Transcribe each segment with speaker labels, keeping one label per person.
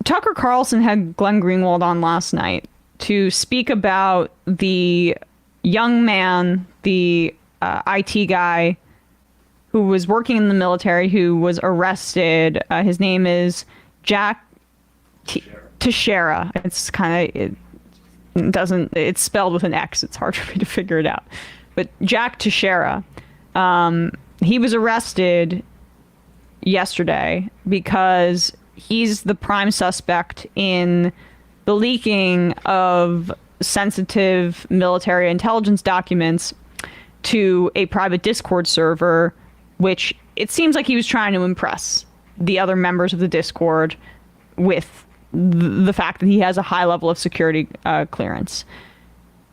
Speaker 1: Tucker Carlson had Glenn Greenwald on last night to speak about the young man, the IT guy who was working in the military, who was arrested. His name is Jack Teixeira. It's it's spelled with an X. It's hard for me to figure it out. But Jack Teixeira, he was arrested yesterday because he's the prime suspect in the leaking of sensitive military intelligence documents to a private Discord server, which it seems like he was trying to impress the other members of the Discord with the fact that he has a high level of security clearance.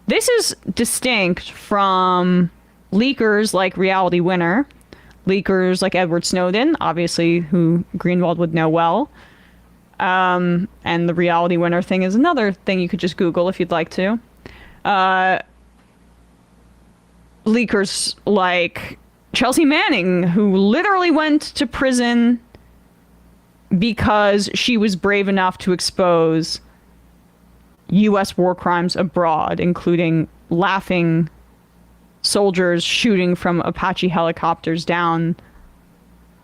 Speaker 1: This is distinct from leakers like Reality Winner, leakers like Edward Snowden, obviously, who Greenwald would know well. And the Reality Winner thing is another thing you could just Google if you'd like to. Leakers like Chelsea Manning, who literally went to prison because she was brave enough to expose U.S. war crimes abroad, including laughing soldiers shooting from Apache helicopters down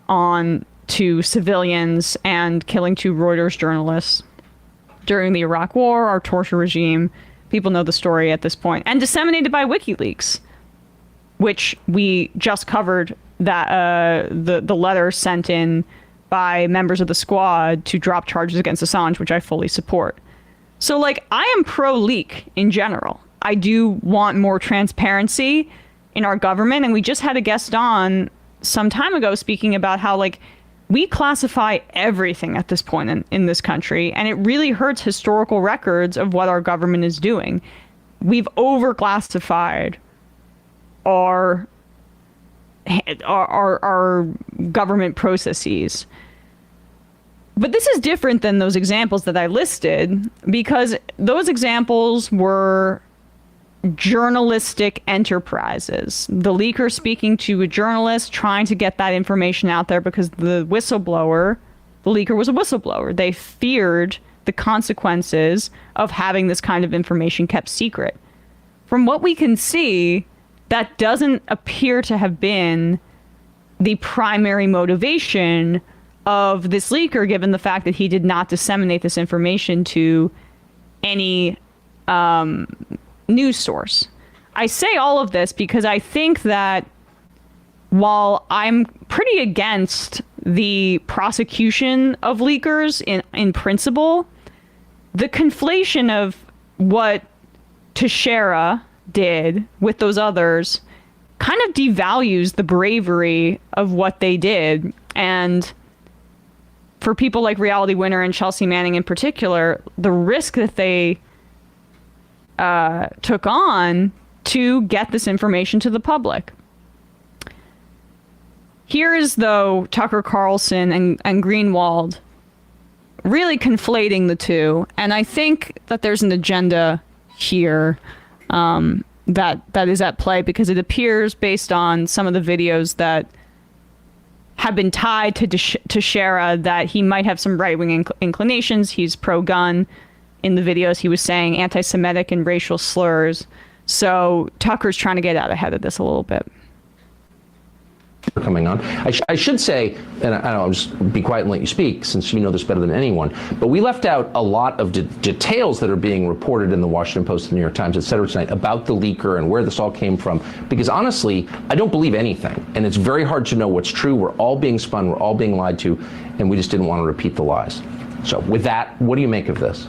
Speaker 1: on to civilians and killing 2 Reuters journalists during the Iraq War, our torture regime. People know the story at this point. And disseminated by WikiLeaks, which we just covered, that the letter sent in by members of the squad to drop charges against Assange, which I fully support. So, like, I am pro-leak in general. I do want more transparency in our government, and we just had a guest on some time ago speaking about how, like, we classify everything at this point in this country, and it really hurts historical records of what our government is doing. We've overclassified our government processes. But this is different than those examples that I listed, because those examples were journalistic enterprises. The leaker speaking to a journalist, trying to get that information out there because the leaker was a whistleblower. They feared the consequences of having this kind of information kept secret. From what we can see, that doesn't appear to have been the primary motivation of this leaker, given the fact that he did not disseminate this information to any news source. I say all of this because I think that while I'm pretty against the prosecution of leakers in principle, the conflation of what Teixeira did with those others kind of devalues the bravery of what they did. And for people like Reality Winner and Chelsea Manning in particular, the risk that they took on to get this information to the public. Here is, though, Tucker Carlson and Greenwald really conflating the two. And I think that there's an agenda here that is at play, because it appears, based on some of the videos that have been tied to Teixeira, that he might have some right-wing inclinations. He's pro-gun. In the videos, he was saying anti-Semitic and racial slurs. So Tucker's trying to get out ahead of this a little bit.
Speaker 2: Coming on. I should say, and I'll just be quiet and let you speak, since you know this better than anyone, but we left out a lot of details that are being reported in the Washington Post, the New York Times, et cetera, tonight about the leaker and where this all came from, because honestly, I don't believe anything, and it's very hard to know what's true. We're all being spun, we're all being lied to, and we just didn't want to repeat the lies. So with that, what do you make of this?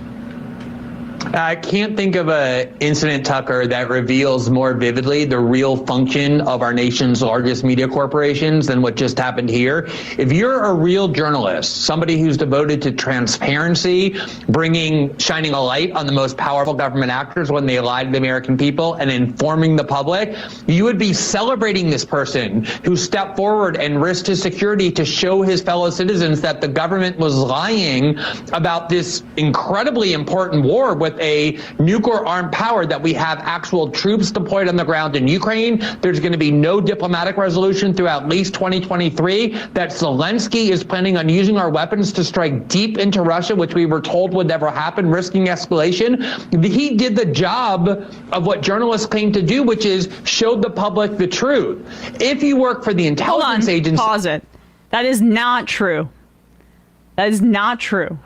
Speaker 3: I can't think of an incident, Tucker, that reveals more vividly the real function of our nation's largest media corporations than what just happened here. If you're a real journalist, somebody who's devoted to transparency, shining a light on the most powerful government actors when they lie to the American people, and informing the public, you would be celebrating this person who stepped forward and risked his security to show his fellow citizens that the government was lying about this incredibly important war, with a nuclear armed power that we have actual troops deployed on the ground in Ukraine. There's going to be no diplomatic resolution through at least 2023. That Zelensky is planning on using our weapons to strike deep into Russia, which we were told would never happen, risking escalation. He did the job of what journalists claim to do, which is showed the public the truth. If you work for the intelligence agency...
Speaker 1: Pause it. That is not true. That is not true.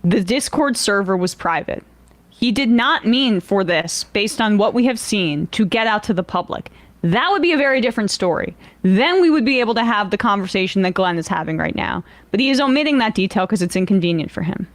Speaker 1: The Discord server was private. He did not mean for this, based on what we have seen, to get out to the public. That would be a very different story. Then we would be able to have the conversation that Glenn is having right now. But he is omitting that detail because it's inconvenient for him.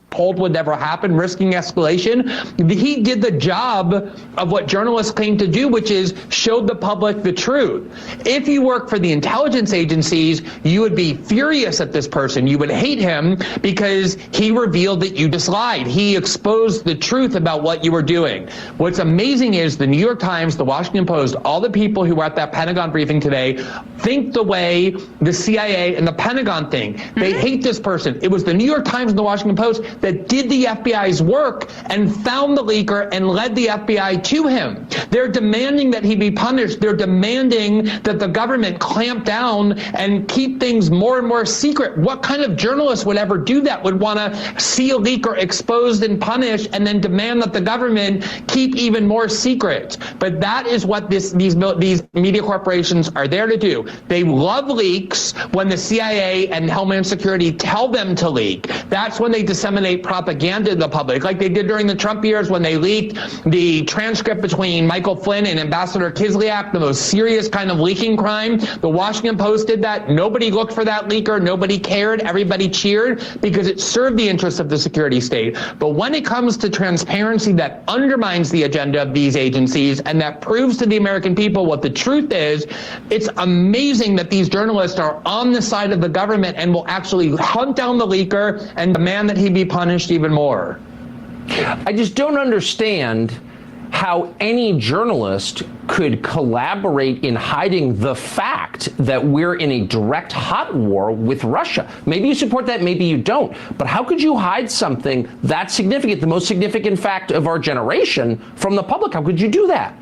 Speaker 3: Told would never happen, risking escalation. He did the job of what journalists claim to do, which is showed the public the truth. If you work for the intelligence agencies, you would be furious at this person. You would hate him because he revealed that you just lied. He exposed the truth about what you were doing. What's amazing is the New York Times, the Washington Post, all the people who were at that Pentagon briefing today think the way the CIA and the Pentagon think. They hate this person. It was the New York Times and the Washington Post that did the FBI's work and found the leaker and led the FBI to him. They're demanding that he be punished. They're demanding that the government clamp down and keep things more and more secret. What kind of journalist would ever do that, would want to see a leaker exposed and punished and then demand that the government keep even more secret? But that is what these media corporations are there to do. They love leaks when the CIA and Homeland Security tell them to leak. That's when they disseminate propaganda to the public, like they did during the Trump years when they leaked the transcript between Michael Flynn and Ambassador Kislyak, the most serious kind of leaking crime. The Washington Post did that. Nobody looked for that leaker. Nobody cared. Everybody cheered because it served the interests of the security state. But when it comes to transparency that undermines the agenda of these agencies and that proves to the American people what the truth is, it's amazing that these journalists are on the side of the government and will actually hunt down the leaker and demand that he be punished even more.
Speaker 2: I just don't understand how any journalist could collaborate in hiding the fact that we're in a direct hot war with Russia. Maybe you support that, maybe you don't. But how could you hide something that significant, the most significant fact of our generation, from the public? How could you do that?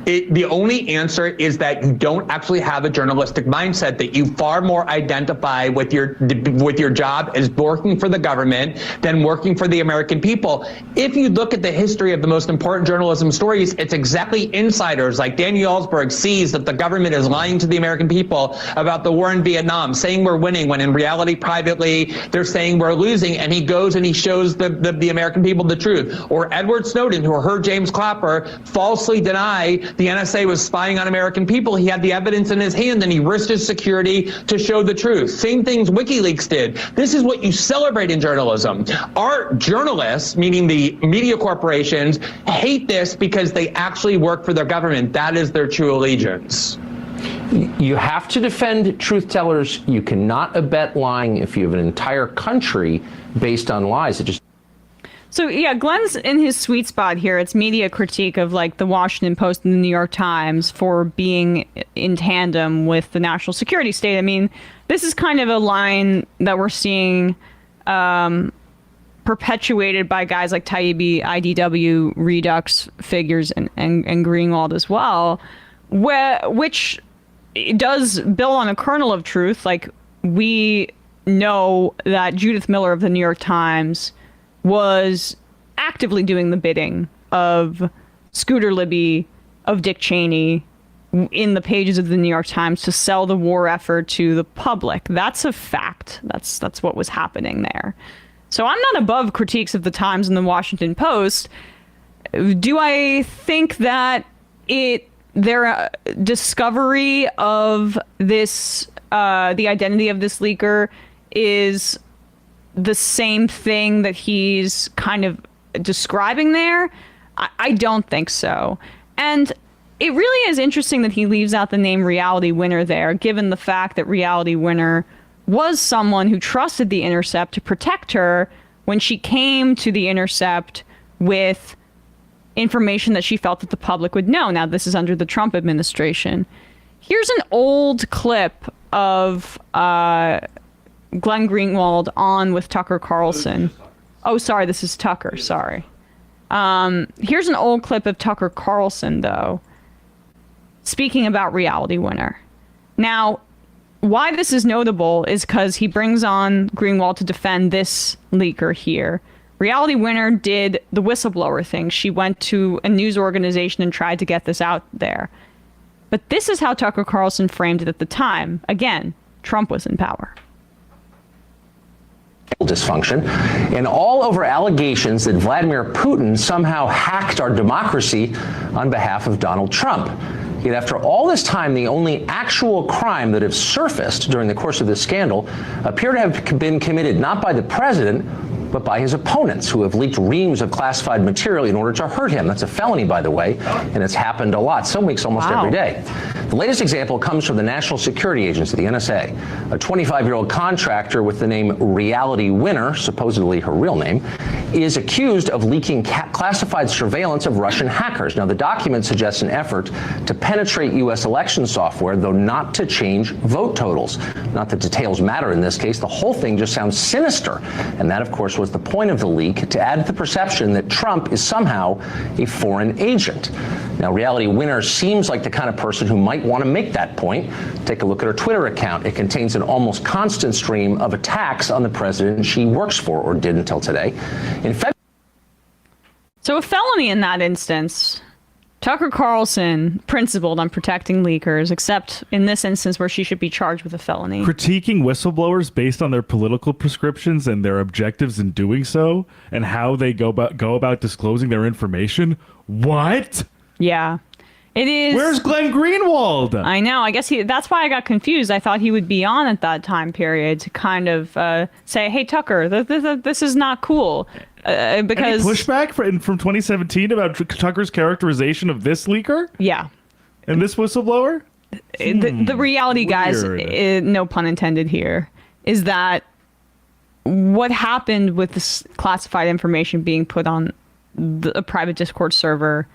Speaker 3: The only answer is that you don't actually have a journalistic mindset, that you far more identify with your job as working for the government than working for the American people. If you look at the history of the most important journalism stories, it's exactly insiders like Daniel Ellsberg sees that the government is lying to the American people about the war in Vietnam, saying we're winning when in reality privately they're saying we're losing, and he goes and he shows the American people the truth. Or Edward Snowden, who heard James Clapper falsely deny the NSA was spying on American people. He had the evidence in his hand and he risked his security to show the truth. Same things WikiLeaks did. This is what you celebrate in journalism. Our journalists, meaning the media corporations, hate this because they actually work for their government. That is their true allegiance.
Speaker 2: You have to defend truth tellers. You cannot abet lying if you have an entire country based on lies. It just...
Speaker 1: So yeah, Glenn's in his sweet spot here. It's media critique of like the Washington Post and the New York Times for being in tandem with the national security state. I mean, this is kind of a line that we're seeing perpetuated by guys like Taibbi, IDW, Redux figures, and Greenwald as well, which does build on a kernel of truth. Like, we know that Judith Miller of the New York Times was actively doing the bidding of Scooter Libby, of Dick Cheney, in the pages of the New York Times to sell the war effort to the public. That's a fact. That's what was happening there. So I'm not above critiques of the Times and the Washington Post. Do I think that their discovery of this, the identity of this leaker, is the same thing that he's kind of describing there? I don't think so. And it really is interesting that he leaves out the name Reality Winner there, given the fact that Reality Winner was someone who trusted The Intercept to protect her when she came to The Intercept with information that she felt that the public would know. Now, this is under the Trump administration. Here's an old clip of Glenn Greenwald on with Tucker Carlson. Oh, sorry, this is Tucker. Sorry. Here's an old clip of Tucker Carlson, though, speaking about Reality Winner. Now, why this is notable is because he brings on Greenwald to defend this leaker here. Reality Winner did the whistleblower thing. She went to a news organization and tried to get this out there. But this is how Tucker Carlson framed it at the time. Again, Trump was in power.
Speaker 2: Dysfunction, and all over allegations that Vladimir Putin somehow hacked our democracy on behalf of Donald Trump. Yet after all this time, the only actual crime that have surfaced during the course of this scandal appear to have been committed not by the president, but by his opponents, who have leaked reams of classified material in order to hurt him. That's a felony, by the way, and it's happened a lot, some weeks almost every day. The latest example comes from the National Security Agency, the NSA. A 25-year-old contractor with the name Reality Winner, supposedly her real name, is accused of leaking classified surveillance of Russian hackers. Now, the document suggests an effort to penetrate U.S. election software, though not to change vote totals. Not that details matter in this case. The whole thing just sounds sinister. And that, of course, was the point of the leak, to add the perception that Trump is somehow a foreign agent. Now, Reality Winner seems like the kind of person who might want to make that point. Take a look at her Twitter account. It contains an almost constant stream of attacks on the president she works for, or did until today. In February.
Speaker 1: So a felony in that instance. Tucker Carlson principled on protecting leakers, except in this instance where she should be charged with a felony.
Speaker 4: Critiquing whistleblowers based on their political prescriptions and their objectives in doing so, and how they go about disclosing their information. What?
Speaker 1: Yeah. It is.
Speaker 4: Where's Glenn Greenwald?
Speaker 1: I know. I guess that's why I got confused. I thought he would be on at that time period to kind of say, hey, Tucker, this is not cool. Because
Speaker 4: any pushback from 2017 about Tucker's characterization of this leaker?
Speaker 1: Yeah.
Speaker 4: And this whistleblower?
Speaker 1: The reality, guys, no pun intended here, is that what happened with this classified information being put on a private Discord server,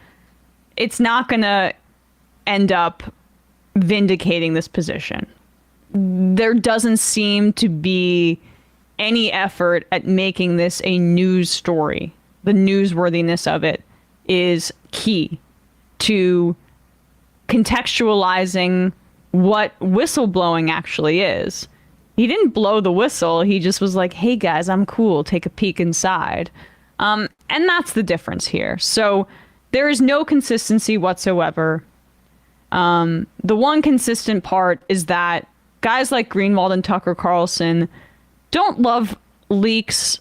Speaker 1: it's not going to end up vindicating this position. There doesn't seem to be any effort at making this a news story. The newsworthiness of it is key to contextualizing what whistleblowing actually is. He didn't blow the whistle. He just was like, hey guys, I'm cool. Take a peek inside. And that's the difference here. So there is no consistency whatsoever. The one consistent part is that guys like Greenwald and Tucker Carlson don't love leaks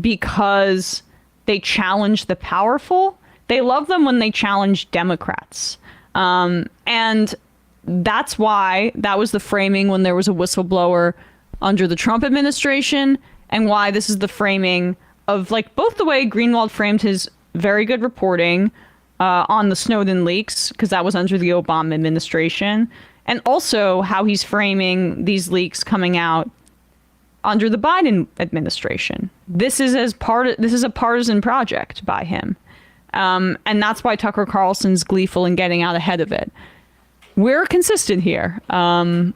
Speaker 1: because they challenge the powerful. They love them when they challenge Democrats. And that's why that was the framing when there was a whistleblower under the Trump administration, and why this is the framing of like both the way Greenwald framed his very good reporting on the Snowden leaks, because that was under the Obama administration, and also how he's framing these leaks coming out under the Biden administration. This is a partisan project by him. And that's why Tucker Carlson's gleeful in getting out ahead of it. We're consistent here. The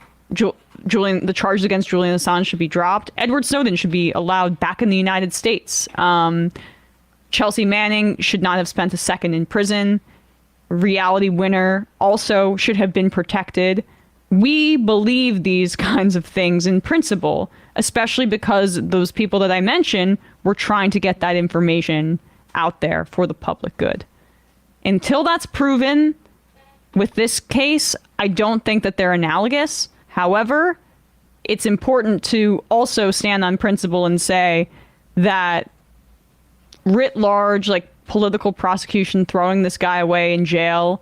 Speaker 1: charges against Julian Assange should be dropped. Edward Snowden should be allowed back in the United States. Chelsea Manning should not have spent a second in prison. Reality Winner also should have been protected. We believe these kinds of things in principle, especially because those people that I mentioned were trying to get that information out there for the public good. Until that's proven with this case, I don't think that they're analogous. However, it's important to also stand on principle and say that writ large, like political prosecution, throwing this guy away in jail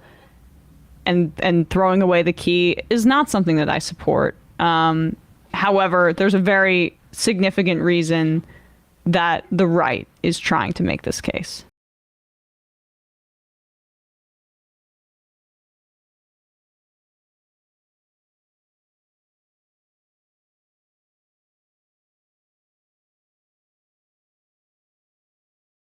Speaker 1: and throwing away the key is not something that I support. However, there's a very significant reason that the right is trying to make this case.